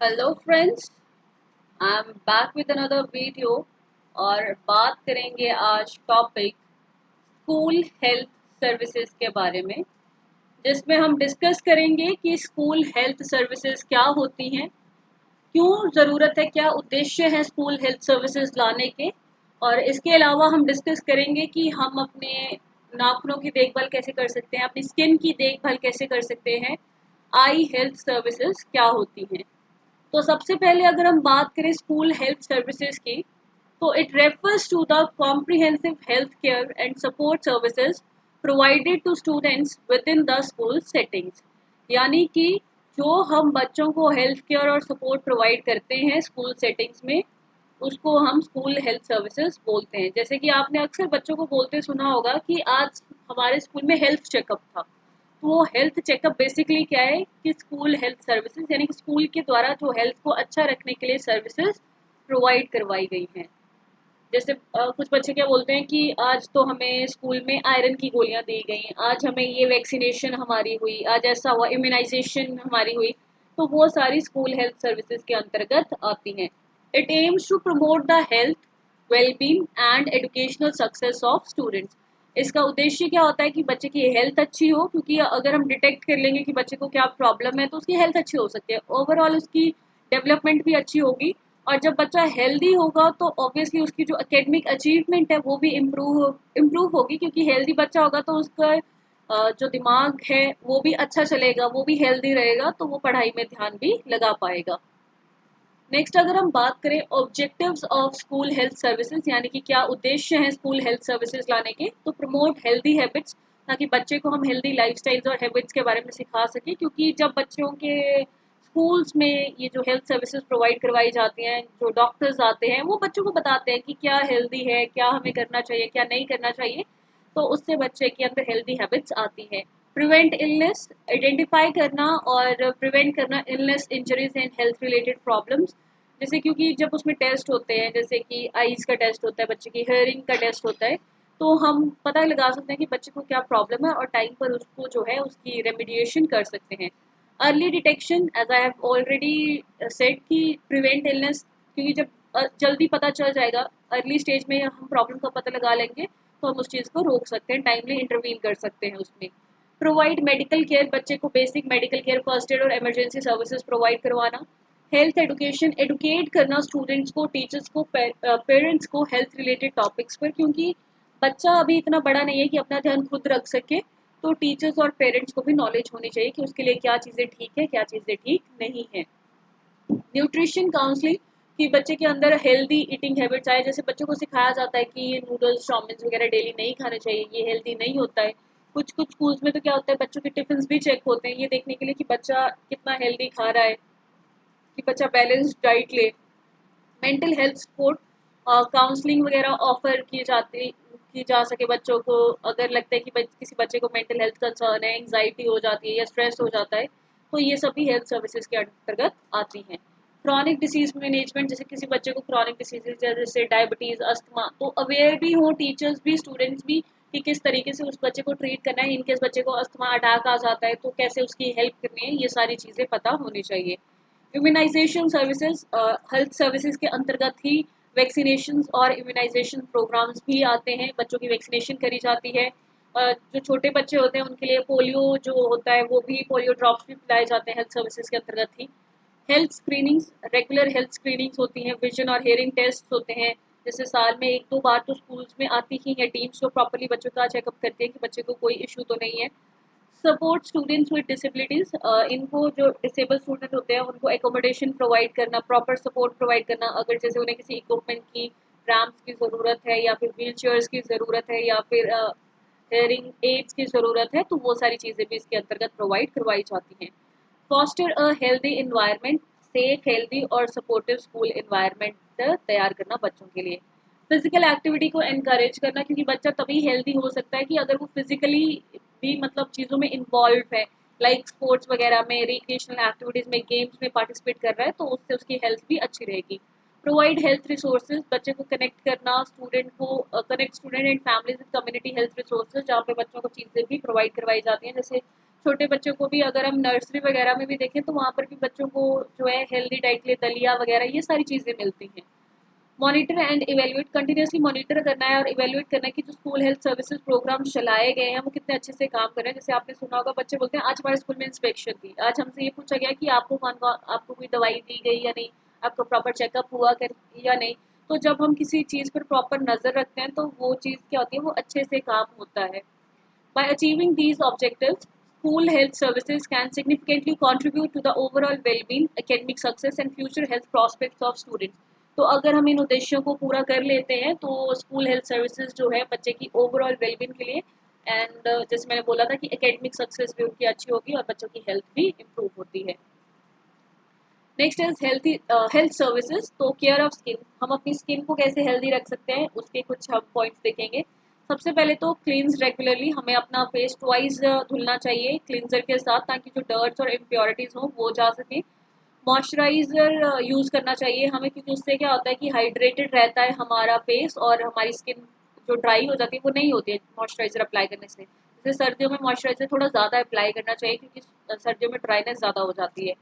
Hello friends, I am back with another video. और बात करेंगे आज टॉपिक स्कूल हेल्थ सर्विसेज के बारे में, जिसमें हम डिस्कस करेंगे कि स्कूल हेल्थ सर्विसेज क्या होती हैं, क्यों ज़रूरत है, क्या उद्देश्य है स्कूल हेल्थ सर्विसेज लाने के। और इसके अलावा हम डिस्कस करेंगे कि हम अपने नाखूनों की देखभाल कैसे कर सकते हैं, अपनी स्किन की देखभाल कैसे कर सकते हैं, आई हेल्थ सर्विसेज क्या होती हैं। तो सबसे पहले अगर हम बात करें स्कूल हेल्थ सर्विसेज की, तो it refers to the comprehensive health care and support services provided to students within the school settings. यानी कि जो हम बच्चों को हेल्थ केयर और सपोर्ट प्रोवाइड करते हैं स्कूल सेटिंग्स में, उसको हम स्कूल हेल्थ सर्विसेज बोलते हैं। जैसे कि आपने अक्सर बच्चों को बोलते सुना होगा कि आज हमारे स्कूल में हेल्थ चेकअप था। तो वो हेल्थ चेकअप बेसिकली क्या है कि स्कूल हेल्थ सर्विसेज, यानी कि स्कूल के द्वारा जो हेल्थ को अच्छा रखने के लिए सर्विसेज प्रोवाइड करवाई गई हैं। जैसे कुछ बच्चे क्या बोलते हैं कि आज तो हमें स्कूल में आयरन की गोलियां दी गई, आज हमें ये वैक्सीनेशन हमारी हुई, आज ऐसा हुआ, इम्यूनाइजेशन हमारी हुई। तो वो सारी स्कूल हेल्थ सर्विसेज के अंतर्गत आती हैं। It aims to promote the health, wellbeing and educational success of students. इसका उद्देश्य क्या होता है कि बच्चे की हेल्थ अच्छी हो, क्योंकि अगर हम डिटेक्ट कर लेंगे कि बच्चे को क्या प्रॉब्लम है तो उसकी हेल्थ अच्छी हो सकती है, ओवरऑल उसकी डेवलपमेंट भी अच्छी होगी। और जब बच्चा हेल्दी होगा तो ऑब्वियसली उसकी जो एकेडमिक अचीवमेंट है वो भी इम्प्रूव होगी, क्योंकि हेल्दी बच्चा होगा तो उसका जो दिमाग है वो भी अच्छा चलेगा, वो भी हेल्दी रहेगा, तो वो पढ़ाई में ध्यान भी लगा पाएगा। नेक्स्ट अगर हम बात करें objectives of school health services, यानी कि क्या उद्देश्य हैं स्कूल हेल्थ सर्विसेज लाने के, तो प्रमोट हेल्दी हैबिट्स, ताकि बच्चे को हम हेल्दी लाइफस्टाइल्स और हैबिट्स के बारे में सिखा सकें। क्योंकि जब बच्चों के स्कूल्स में ये जो हेल्थ सर्विसेज प्रोवाइड करवाई जाती हैं, जो डॉक्टर्स आते हैं वो बच्चों को बताते हैं कि क्या हेल्दी है, क्या हमें करना चाहिए, क्या नहीं करना चाहिए। तो उससे बच्चे के अंदर हेल्दी हैबिट्स आती है। प्रिवेंट इलनेस, आइडेंटिफाई करना और प्रिवेंट करना illness, injuries and health related problems. जैसे क्योंकि जब उसमें टेस्ट होते हैं, जैसे कि आईज का टेस्ट होता है, बच्चे की हेयरिंग का टेस्ट होता है, तो हम पता लगा सकते हैं कि बच्चे को क्या प्रॉब्लम है और टाइम पर उसको जो है उसकी रेमिडिएशन कर सकते हैं। Early detection, as I have already said, कि प्रिवेंट इलनेस, क्योंकि जब जल्दी पता चल जाएगा, अर्ली स्टेज में हम प्रॉब्लम का पता लगा लेंगे, तो हम उस चीज़ को रोक सकते हैं, टाइमली इंटरवीन कर सकते हैं उसमें। प्रोवाइड मेडिकल केयर, बच्चे को basic medical care, first aid और इमरजेंसी सर्विसेज प्रोवाइड करवाना। हेल्थ एजुकेशन, एडुकेट करना स्टूडेंट्स को, टीचर्स को, पेरेंट्स को हेल्थ रिलेटेड टॉपिक्स पर, क्योंकि बच्चा अभी इतना बड़ा नहीं है कि अपना ध्यान खुद रख सके। तो टीचर्स और पेरेंट्स को भी नॉलेज होनी चाहिए कि उसके लिए क्या चीज़ें ठीक है, क्या चीज़ें ठीक नहीं है। न्यूट्रिशन काउंसलिंग, कि बच्चे के अंदर हेल्दी ईटिंग हैबिट्स आए। जैसे बच्चों को सिखाया जाता है कि ये नूडल्स, चाउमीन वगैरह डेली नहीं खाने चाहिए, ये हेल्दी नहीं होता है। कुछ कुछ स्कूल्स में तो क्या होता है, बच्चों के टिफिन भी चेक होते हैं ये देखने के लिए कि बच्चा कितना हेल्दी खा रहा है, कि बच्चा बैलेंस्ड डाइट ले। मेंटल हेल्थ सपोर्ट, काउंसलिंग वगैरह ऑफर की जा सके बच्चों को। अगर लगता है कि किसी बच्चे को मेंटल हेल्थ कंसर्न है, एंग्जाइटी हो जाती है या स्ट्रेस हो जाता है, तो ये सभी हेल्थ सर्विसेज के अंतर्गत आती हैं। क्रॉनिक डिसीज मैनेजमेंट, जैसे किसी बच्चे को क्रॉनिक डिसीजेज जैसे डायबिटीज, अस्थमा, तो अवेयर भी हो टीचर्स भी, स्टूडेंट्स भी, कि किस तरीके से उस बच्चे को ट्रीट करना है। इनकेस बच्चे को अस्थमा अटैक आ जाता है तो कैसे उसकी हेल्प करनी है, ये सारी चीज़ें पता होनी चाहिए। इम्यूनाइजेशन सर्विसेज, हेल्थ सर्विसेज के अंतर्गत ही वैक्सीनेशन और इम्यूनाइजेशन प्रोग्राम्स भी आते हैं, बच्चों की वैक्सीनेशन करी जाती है। जो छोटे बच्चे होते हैं उनके लिए पोलियो जो होता है वो भी, पोलियो ड्रॉप्स भी पिलाए जाते हैं हेल्थ सर्विसेज के अंतर्गत ही। Health screenings, regular health screenings होती हैं, विजन और हेयरिंग टेस्ट होते हैं। जैसे साल में एक दो बार तो स्कूल्स में आती ही है टीम्स जो प्रॉपर्ली बच्चों का चेकअप करती है कि बच्चे को कोई इशू तो नहीं है। सपोर्ट स्टूडेंट्स विद डिसेबिलिटीज़, इनको जो डिसेबल स्टूडेंट होते हैं उनको एकोमोडेशन प्रोवाइड करना, प्रॉपर सपोर्ट प्रोवाइड करना। अगर जैसे उन्हें किसी इक्विपमेंट की, रैम्प्स की ज़रूरत है या फिर व्हील चेयर्स की ज़रूरत है या फिर हेयरिंग एड्स की ज़रूरत है, तो वो सारी चीज़ें भी इसके अंतर्गत प्रोवाइड करवाई जाती हैं। फॉस्टर अ हेल्दी इन्वायरमेंट, से एक हेल्दी और सपोर्टिव स्कूल इन्वायरमेंट तैयार करना बच्चों के लिए। फिजिकल एक्टिविटी को एनकरेज करना, क्योंकि बच्चा तभी हेल्दी हो सकता है कि अगर वो फिजिकली भी मतलब चीज़ों में इन्वॉल्व है, लाइक स्पोर्ट्स वगैरह में, रिक्रिएशनल एक्टिविटीज़ में, गेम्स में पार्टिसिपेट कर रहा है, तो उससे उसकी हेल्थ भी अच्छी रहेगी। प्रोवाइड हेल्थ रिसोर्सेज, बच्चे को कनेक्ट करना, स्टूडेंट को connect student and families with community health resources, जहाँ पे बच्चों को चीज़ें भी प्रोवाइड करवाई जाती हैं, जैसे छोटे बच्चों को भी अगर हम नर्सरी वगैरह में भी देखें तो वहाँ पर भी बच्चों को जो है हेल्दी डाइट के लिए दलिया वगैरह ये सारी चीज़ें मिलती हैं। Monitor and evaluate, continuously monitor करना है और इवैल्यूएट करना है कि जो स्कूल हेल्थ सर्विसेज प्रोग्राम चलाए गए हैं वो कितने अच्छे से काम कर रहे हैं। जैसे आपने सुना होगा बच्चे बोलते हैं आज हमारे स्कूल में इंस्पेक्शन थी, आज हमसे ये पूछा गया कि आपको कोई दवाई दी गई या नहीं, आपका प्रॉपर चेकअप हुआ कर या नहीं। तो जब हम किसी चीज़ पर प्रॉपर नज़र रखते हैं तो वो चीज़ क्या होती है, वो अच्छे से काम होता है। By achieving these objectives, school health services can significantly contribute to the overall well-being, academic success and future health prospects of students. तो अगर हम इन उद्देश्यों को पूरा कर लेते हैं तो स्कूल हेल्थ सर्विसेज जो है बच्चे की ओवरऑल वेलबींग के लिए एंड जैसे मैंने बोला था कि एकेडमिक सक्सेस भी उनकी अच्छी होगी और बच्चों की हेल्थ भी इम्प्रूव होती है। Next is health services. तो केयर ऑफ स्किन, हम अपनी स्किन को कैसे हेल्दी रख सकते हैं उसके कुछ हम पॉइंट्स देखेंगे। सबसे पहले तो क्लींस रेगुलरली, हमें अपना फेस ट्वाइस धुलना चाहिए क्लींजर के साथ ताकि जो डर्ट्स और इम्प्योरिटीज हों वो जा सके। मॉइस्चराइज़र यूज़ करना चाहिए हमें क्योंकि उससे क्या होता है कि हाइड्रेटेड रहता है हमारा फेस और हमारी स्किन जो ड्राई हो जाती है वो नहीं होती है मॉइस्चराइज़र अप्लाई करने से। जैसे सर्दियों में मॉइस्चराइज़र थोड़ा ज़्यादा अप्लाई करना चाहिए क्योंकि सर्दियों में ड्राइनेस ज़्यादा हो जाती है।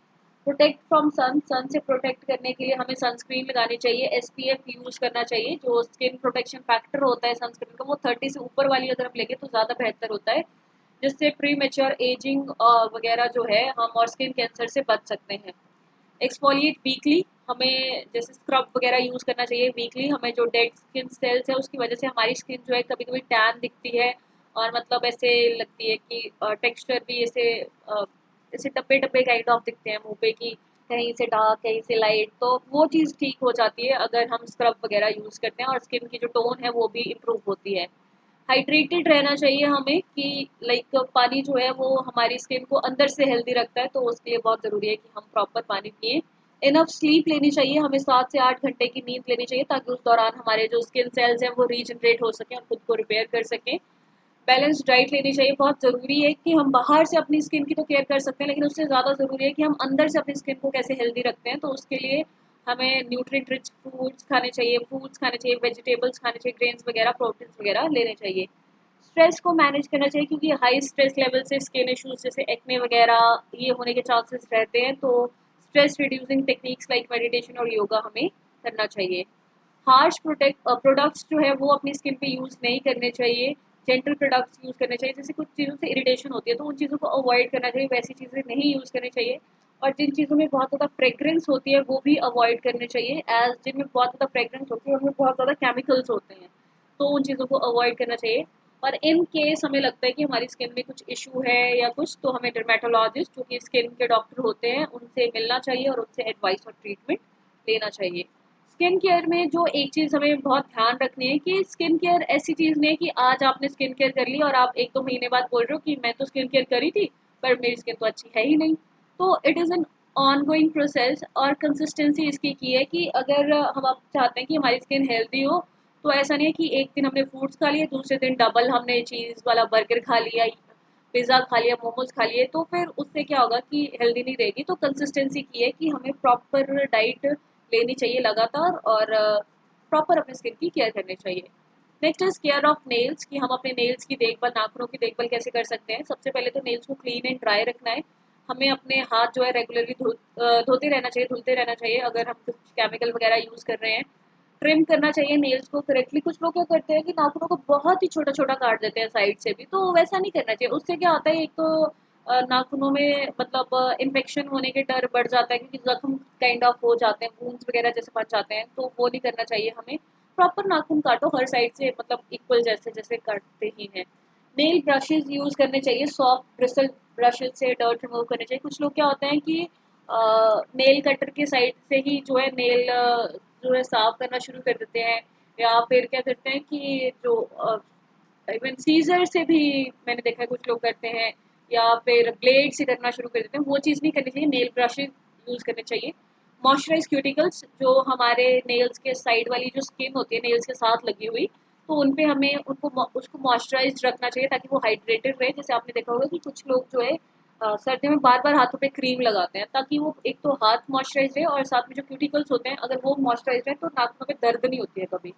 प्रोटेक्ट फ्रॉम सन, सन से प्रोटेक्ट करने के लिए हमें सनस्क्रीन लगानी चाहिए, एसपीएफ यूज़ करना चाहिए। जो स्किन प्रोटेक्शन फैक्टर होता है सनस्क्रीन का वो 30 से ऊपर वाली अगर हम लेंगे तो ज़्यादा बेहतर होता है, जिससे प्री मेच्योर एजिंग वगैरह जो है हम और स्किन कैंसर से बच सकते हैं। एक्सफोलिएट वीकली, हमें जैसे स्क्रब वगैरह यूज़ करना चाहिए वीकली। हमें जो डेड स्किन सेल्स है उसकी वजह से हमारी स्किन जो है कभी कभी टैन दिखती है और मतलब ऐसे लगती है कि टेक्सचर भी ऐसे ऐसे टप्पे टप्पे काइंड ऑफ दिखते हैं मुंह पे कि कहीं से डार्क कहीं से लाइट, तो वो चीज़ ठीक हो जाती है अगर हम स्क्रब वगैरह यूज़ करते हैं और स्किन की जो टोन है वो भी इम्प्रूव होती है। हाइड्रेटेड रहना चाहिए हमें कि लाइक पानी जो है वो हमारी स्किन को अंदर से हेल्दी रखता है तो उसके लिए बहुत ज़रूरी है कि हम प्रॉपर पानी पिए। इनफ स्लीप लेनी चाहिए, हमें 7 से 8 घंटे की नींद लेनी चाहिए ताकि उस दौरान हमारे जो स्किन सेल्स हैं वो रीजनरेट हो सकें और खुद को रिपेयर कर सकें। बैलेंस डाइट लेनी चाहिए, बहुत ज़रूरी है कि हम बाहर से अपनी स्किन की तो केयर कर सकते हैं लेकिन उससे ज़्यादा ज़रूरी है कि हम अंदर से अपनी स्किन को कैसे हेल्दी रखते हैं। तो उसके लिए हमें न्यूट्रिएंट रिच फूड्स खाने चाहिए, फ्रूट्स खाने चाहिए, वेजिटेबल्स खाने चाहिए, ग्रेन्स वगैरह प्रोटीन्स वगैरह लेने चाहिए। स्ट्रेस को मैनेज करना चाहिए क्योंकि हाई स्ट्रेस लेवल से स्किन इश्यूज जैसे एक्ने वगैरह ये होने के चांसेस रहते हैं, तो stress reducing techniques like meditation और योगा हमें करना चाहिए। हार्श प्रोडक्ट्स जो है वो अपनी स्किन पे यूज़ नहीं करने चाहिए, जेंटल प्रोडक्ट्स यूज़ करने चाहिए। जैसे कुछ चीज़ों से इरिटेशन होती है तो उन चीज़ों को अवॉइड करना चाहिए, वैसी चीज़ें नहीं यूज़ करनी चाहिए। और जिन चीज़ों में बहुत ज़्यादा फ्रेग्रेंस होती है वो भी अवॉइड करने चाहिए, एज जिनमें बहुत ज़्यादा फ्रेग्रेंस होती है उनमें बहुत ज़्यादा केमिकल्स होते हैं, तो उन चीज़ों को अवॉइड करना चाहिए। और इन केस हमें लगता है कि हमारी स्किन में कुछ इशू है या कुछ, तो हमें डर्मेटोलॉजिस्ट जो कि स्किन के डॉक्टर होते हैं उनसे मिलना चाहिए और उनसे एडवाइस और ट्रीटमेंट लेना चाहिए। स्किन केयर में जो एक चीज़ हमें बहुत ध्यान रखनी है कि स्किन केयर ऐसी चीज़ नहीं है कि आज आपने स्किन केयर कर ली और आप 1-2 महीने बाद बोल रहे हो कि मैं तो स्किन केयर करी थी पर मेरी स्किन तो अच्छी है ही नहीं। तो it is an ongoing process और कंसिस्टेंसी इसकी की है कि अगर हम आप चाहते हैं कि हमारी स्किन हेल्दी हो तो ऐसा नहीं है कि एक दिन हमने फ्रूट्स खा लिए दूसरे दिन डबल हमने चीज़ वाला बर्गर खा लिया, पिज़्ज़ा खा लिया, मोमोज खा लिए, तो फिर उससे क्या होगा कि हेल्दी नहीं रहेगी। तो कंसिस्टेंसी की है कि हमें प्रॉपर डाइट लेनी चाहिए लगातार और प्रॉपर अपनी स्किन की केयर करनी चाहिए। Next is care of nails, कि हम अपने नेल्स की देखभाल, नाखूनों की देखभाल कैसे कर सकते हैं। सबसे पहले तो नेल्स को क्लीन एंड ड्राई रखना है। हमें अपने हाथ जो है रेगुलरली धोते रहना चाहिए, धुलते रहना चाहिए अगर हम कुछ केमिकल वगैरह यूज़ कर रहे हैं। ट्रिम करना चाहिए नेल्स को करेक्टली। कुछ लोग क्या करते हैं कि नाखूनों को बहुत ही छोटा-छोटा काट देते हैं साइड से भी, तो वैसा नहीं करना चाहिए। उससे क्या होता है, एक तो नाखूनों में मतलब इन्फेक्शन होने के डर बढ़ जाता है क्योंकि ज़ख्म काइंड ऑफ हो जाते हैं, वुंड्स वगैरह जैसे बन जाते हैं, तो वो नहीं करना चाहिए हमें। प्रॉपर नाखून काटो हर साइड से, मतलब इक्वल जैसे-जैसे काटते ही हैं। नेल ब्रशेज़ यूज़ करने चाहिए, सॉफ्ट ब्रिसल ब्रशेज़ से डर्ट रिमूव करने चाहिए। कुछ लोग क्या होते हैं कि नेल कटर के साइड से ही जो है नेल जो है साफ करना शुरू कर देते हैं, या फिर क्या करते हैं कि जो इवन सीजर से भी मैंने देखा है कुछ लोग करते हैं, या फिर ब्लेड से करना शुरू कर देते हैं। वो चीज़ नहीं करनी चाहिए, नेल ब्रशेज यूज़ करने चाहिए। मॉइस्चराइज क्यूटिकल्स, जो हमारे नेल्स के साइड वाली जो स्किन होती है नेल्स के साथ लगी हुई, तो उन पे हमें उसको मॉइस्चराइज रखना चाहिए ताकि वो हाइड्रेटेड रहे। जैसे आपने देखा होगा कि कुछ लोग जो है सर्दियों में बार बार हाथों पे क्रीम लगाते हैं ताकि वो एक तो हाथ मॉइस्चराइज रहे और साथ में जो क्यूटिकल्स होते हैं अगर वो मॉइस्चराइज रहे तो नाखूनों में दर्द नहीं होती है कभी।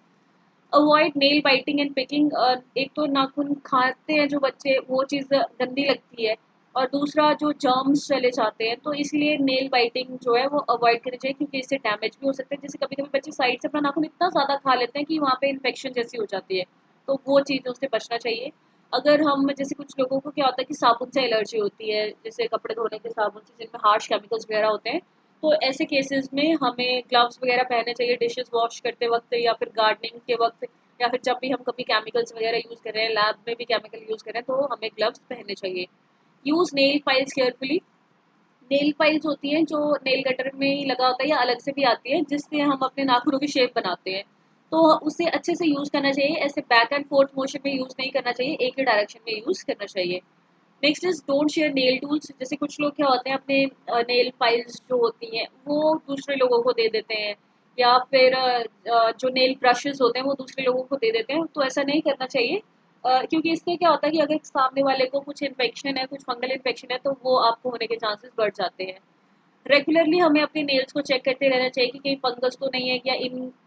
Avoid nail biting and picking, एक तो नाखून खाते हैं जो बच्चे, वो चीज़ गंदी लगती है, और दूसरा जो जर्म्स चले जाते हैं, तो इसलिए नेल बाइटिंग जो है वो अवॉइड करनी चाहिए, क्योंकि इससे डैमेज भी हो सकता है। जैसे कभी-कभी बच्चे साइड से अपना नाखून इतना ज़्यादा खा लेते हैं कि वहाँ पे इन्फेक्शन जैसी हो जाती है, तो वो चीज़ों से बचना चाहिए। अगर हम जैसे कुछ लोगों को क्या होता है कि साबुन से एलर्जी होती है, जैसे कपड़े धोने के साबुन से जिनमें हार्श केमिकल्स वगैरह होते हैं, तो ऐसे केसेस में हमें ग्लव्स वगैरह पहनने चाहिए डिशेस वॉश करते वक़्त या फिर गार्डनिंग के वक़्त, या फिर जब भी हम कभी केमिकल्स वगैरह यूज़ कर रहे हैं, लैब में भी केमिकल यूज़ कर रहे हैं, तो हमें ग्लव्स पहनने चाहिए। Use nail files carefully. Nail files होती हैं जो नेल कटर में ही लगा होता है या अलग से भी आती है, जिससे हम अपने नाखूनों की शेप बनाते हैं। तो उसे अच्छे से यूज़ करना चाहिए, ऐसे बैक एंड फोर्थ मोशन में यूज़ नहीं करना चाहिए, एक ही डायरेक्शन में यूज़ करना चाहिए। Next is don't share nail tools. जैसे कुछ लोग क्या होते हैं, अपने नेल फाइल्स जो होती हैं वो दूसरे लोगों को दे देते हैं, या फिर जो नेल ब्रशेस होते हैं वो दूसरे लोगों को दे देते हैं, तो ऐसा नहीं करना चाहिए। क्योंकि इससे क्या होता है कि अगर सामने वाले को कुछ इन्फेक्शन है, कुछ फंगल इन्फेक्शन है, तो वो आपको होने के चांसेस बढ़ जाते हैं। रेगुलरली हमें अपने नेल्स को चेक करते रहना चाहिए कि कहीं फंगस तो नहीं है, या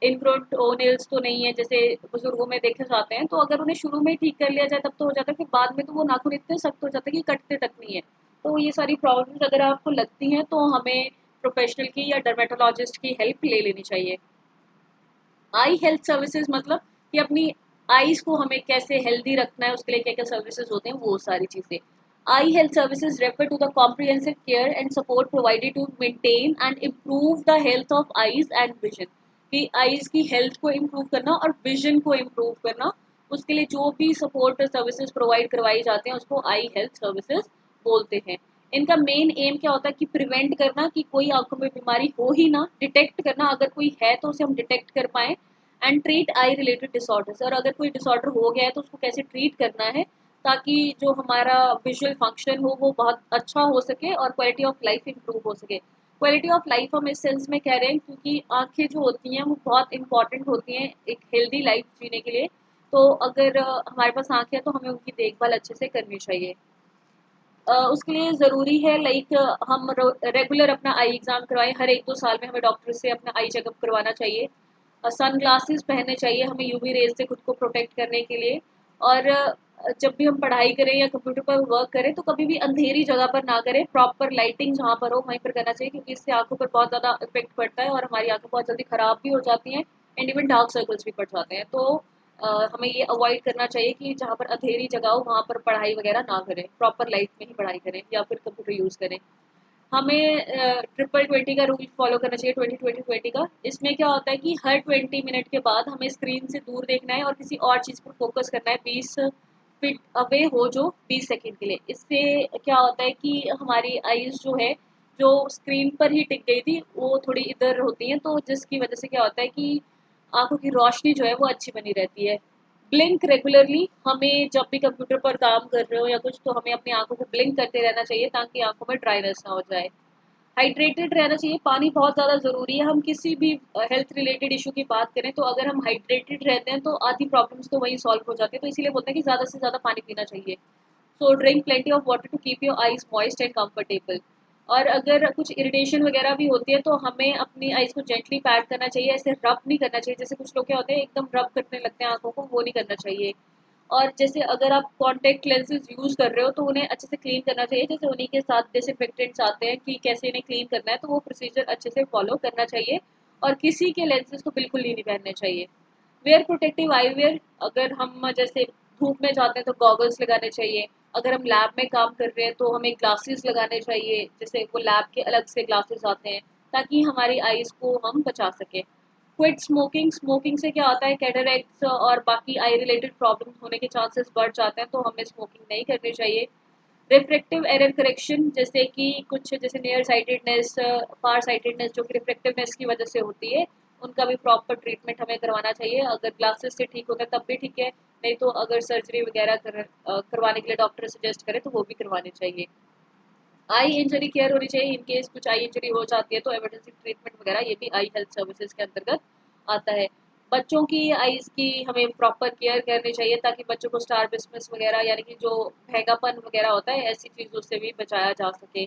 इनग्रोन नेल्स तो नहीं है, जैसे बुजुर्गों में देखे जाते हैं। तो अगर उन्हें शुरू में ही ठीक कर लिया जाए तब तो हो जाता है, फिर बाद में तो वो नाखून इतने सख्त हो जाते हैं कि कटते तक नहीं है। तो ये सारी प्रॉब्लम्स अगर आपको लगती हैं तो हमें प्रोफेशनल की या डर्मेटोलॉजिस्ट की हेल्प ले लेनी चाहिए। आई हेल्थ सर्विसेज मतलब कि अपनी आईज को हमें कैसे हेल्दी रखना है, उसके लिए क्या क्या सर्विसेज होते हैं, वो सारी चीज़ें। Eye health services refer to the comprehensive care and support provided to maintain and improve the health of eyes and vision. कि आईज की हेल्थ को इम्प्रूव करना और विजन को इम्प्रूव करना, उसके लिए जो भी सपोर्ट सर्विसेज प्रोवाइड करवाई जाते हैं उसको आई हेल्थ सर्विसेज बोलते हैं। इनका मेन एम क्या होता है कि प्रिवेंट करना, कि कोई आंखों में बीमारी हो ही ना, डिटेक्ट करना, अगर कोई है तो उसे हम डिटेक्ट कर पाएँ, and treat I related disorders. और अगर कोई डिसऑर्डर हो गया है तो उसको कैसे ट्रीट करना है, ताकि जो हमारा विजुअल फंक्शन हो वो बहुत अच्छा हो सके और क्वालिटी ऑफ लाइफ इंप्रूव हो सके। क्वालिटी ऑफ लाइफ हम इस सेंस में कह रहे हैं क्योंकि आंखें जो होती हैं वो बहुत इंपॉर्टेंट होती हैं एक हेल्दी लाइफ जीने के लिए। तो अगर हमारे पास आंखें हैं तो हमें उनकी देखभाल अच्छे से करनी चाहिए। उसके लिए ज़रूरी है लाइक हम रेगुलर अपना आई एग्ज़ाम करवाएं, हर 1-2 साल में हमें डॉक्टर से अपना आई चेकअप करवाना चाहिए। सन ग्लासेस पहनने चाहिए हमें यूवी रेज से खुद को प्रोटेक्ट करने के लिए। और जब भी हम पढ़ाई करें या कंप्यूटर पर वर्क करें तो कभी भी अंधेरी जगह पर ना करें, प्रॉपर लाइटिंग जहाँ पर हो वहीं पर करना चाहिए, क्योंकि इससे आंखों पर बहुत ज़्यादा इफेक्ट पड़ता है और हमारी आंखें बहुत जल्दी ख़राब भी हो जाती हैं, एंड इवन डार्क सर्कल्स भी पड़ जाते हैं। तो हमें ये अवॉइड करना चाहिए कि जहाँ पर अंधेरी जगह हो वहाँ पर पढ़ाई वगैरह ना करें, प्रॉपर लाइट में ही पढ़ाई करें या फिर कंप्यूटर यूज़ करें। हमें 20-20 का रूल फॉलो करना चाहिए, 20-20-20 का। इसमें क्या होता है कि हर 20 मिनट के बाद हमें स्क्रीन से दूर देखना है और किसी और चीज़ पर फोकस करना है, 20 फीट अवे हो जो 20 सेकेंड के लिए। इससे क्या होता है कि हमारी आईज जो है, जो स्क्रीन पर ही टिक गई थी वो थोड़ी इधर होती हैं, तो जिसकी वजह से क्या होता है कि आंखों की रोशनी जो है वो अच्छी बनी रहती है। Blink regularly. हमें जब भी कंप्यूटर पर काम कर रहे हो या कुछ, तो हमें अपनी आंखों को ब्लिंक करते रहना चाहिए ताकि आंखों में ड्राइनेस ना हो जाए। हाइड्रेटेड रहना चाहिए, पानी बहुत ज़्यादा ज़रूरी है। हम किसी भी हेल्थ रिलेटेड इशू की बात करें तो अगर हम हाइड्रेटेड रहते हैं तो आधी प्रॉब्लम्स तो वहीं सॉल्व हो जाती है, तो इसीलिए बोलते हैं कि ज़्यादा से ज़्यादा पानी पीना चाहिए। So drink plenty of water to keep your eyes moist and comfortable. और अगर कुछ इरिटेशन वगैरह भी होती है तो हमें अपनी आईज को जेंटली पैड करना चाहिए, ऐसे रब नहीं करना चाहिए। जैसे कुछ लोग क्या होते हैं एकदम रब करने लगते हैं आंखों को, वो नहीं करना चाहिए। और जैसे अगर आप कॉन्टैक्ट लेंसेज यूज़ कर रहे हो तो उन्हें अच्छे से क्लीन करना चाहिए, जैसे उन्हीं के साथ डिसइंफेक्टेंट्स आते हैं कि कैसे इन्हें क्लीन करना है, तो वो प्रोसीजर अच्छे से फॉलो करना चाहिए। और किसी के लेंसेज को बिल्कुल ही नहीं पहनने चाहिए। Wear protective eyewear. अगर हम जैसे धूप में जाते हैं तो गॉगल्स लगाने चाहिए। अगर हम लैब में काम कर रहे हैं तो हमें ग्लासेस लगाने चाहिए, जैसे वो लैब के अलग से ग्लासेस आते हैं, ताकि हमारी आईज को हम बचा सकें। Quit smoking. स्मोकिंग से क्या होता है, कैटरेक्ट्स और बाकी आई रिलेटेड प्रॉब्लम्स होने के चांसेस बढ़ जाते हैं, तो हमें स्मोकिंग नहीं करनी चाहिए। रिफ्रैक्टिव एरर करेक्शन, जैसे कि कुछ जैसे नियर साइटेडनेस, फार साइटेडनेस जो कि रिफ्रैक्टिवनेस की वजह से होती है, उनका भी प्रॉपर ट्रीटमेंट हमें करवाना चाहिए। अगर ग्लासेस से ठीक होता है तब भी ठीक है, नहीं तो अगर सर्जरी वगैरह करवाने के लिए डॉक्टर सजेस्ट करे तो वो भी करवानी चाहिए। आई इंजरी केयर होनी चाहिए, इन केस कुछ आई इंजरी हो जाती है तो इमरजेंसी ट्रीटमेंट वगैरह ये भी आई हेल्थ सर्विसेज के अंतर्गत आता है। बच्चों की आईज की हमें प्रॉपर केयर करनी चाहिए ताकि बच्चों को स्टारबिस्मस वगैरह यानी कि जो भैंगापन वगैरह होता है ऐसी चीज़ों से भी बचाया जा सके।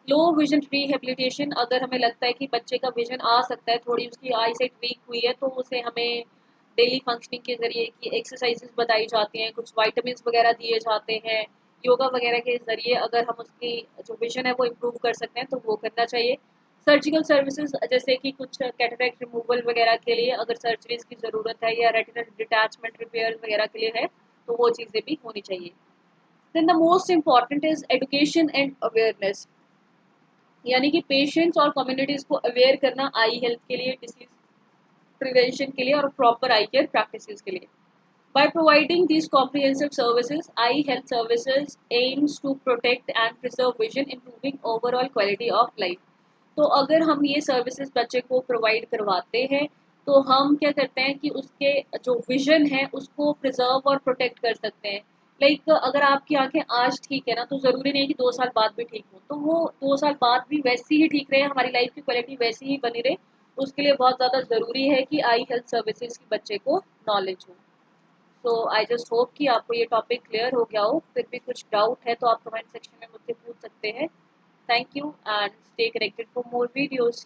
Low vision rehabilitation. अगर हमें लगता है कि बच्चे का विजन आ सकता है, थोड़ी उसकी आई साइट वीक हुई है, तो उसे हमें डेली फंक्शनिंग के ज़रिए की एक्सरसाइजेस बताई जाती हैं, कुछ विटामिन्स वगैरह दिए जाते हैं, योगा वगैरह के ज़रिए अगर हम उसकी जो विज़न है वो इम्प्रूव कर सकते हैं तो वो करना चाहिए। सर्जिकल सर्विसेज जैसे कि कुछ कैटरेक्ट रिमूवल वगैरह के लिए अगर सर्जरीज़ की ज़रूरत है या रेटिनल डिटैचमेंट रिपेयर वगैरह के लिए है, तो वो चीज़ें भी होनी चाहिए। Then the most important is education and awareness, यानी कि पेशेंट्स और कम्युनिटीज़ को अवेयर करना आई हेल्थ के लिए, डिसीज़ प्रिवेंशन के लिए और प्रॉपर आई केयर प्रैक्टिसेस के लिए। By providing these comprehensive services, eye health services aims to protect and preserve vision, improving overall quality of life. तो अगर हम ये सर्विसेज बच्चे को प्रोवाइड करवाते हैं तो हम क्या करते हैं कि उसके जो विजन है उसको प्रिजर्व और प्रोटेक्ट कर सकते हैं। अगर आपकी आंखें आज ठीक है ना तो ज़रूरी नहीं कि 2 साल बाद भी ठीक हो, तो वो 2 साल बाद भी वैसी ही ठीक रहे, हमारी लाइफ की क्वालिटी वैसी ही बनी रहे। उसके लिए बहुत ज़्यादा ज़रूरी है कि आई हेल्थ सर्विसेज की बच्चे को नॉलेज हो। सो आई जस्ट होप कि आपको ये टॉपिक क्लियर हो गया हो। फिर भी कुछ डाउट है तो आप कमेंट सेक्शन में मुझसे पूछ सकते हैं। Thank you and stay connected for more videos.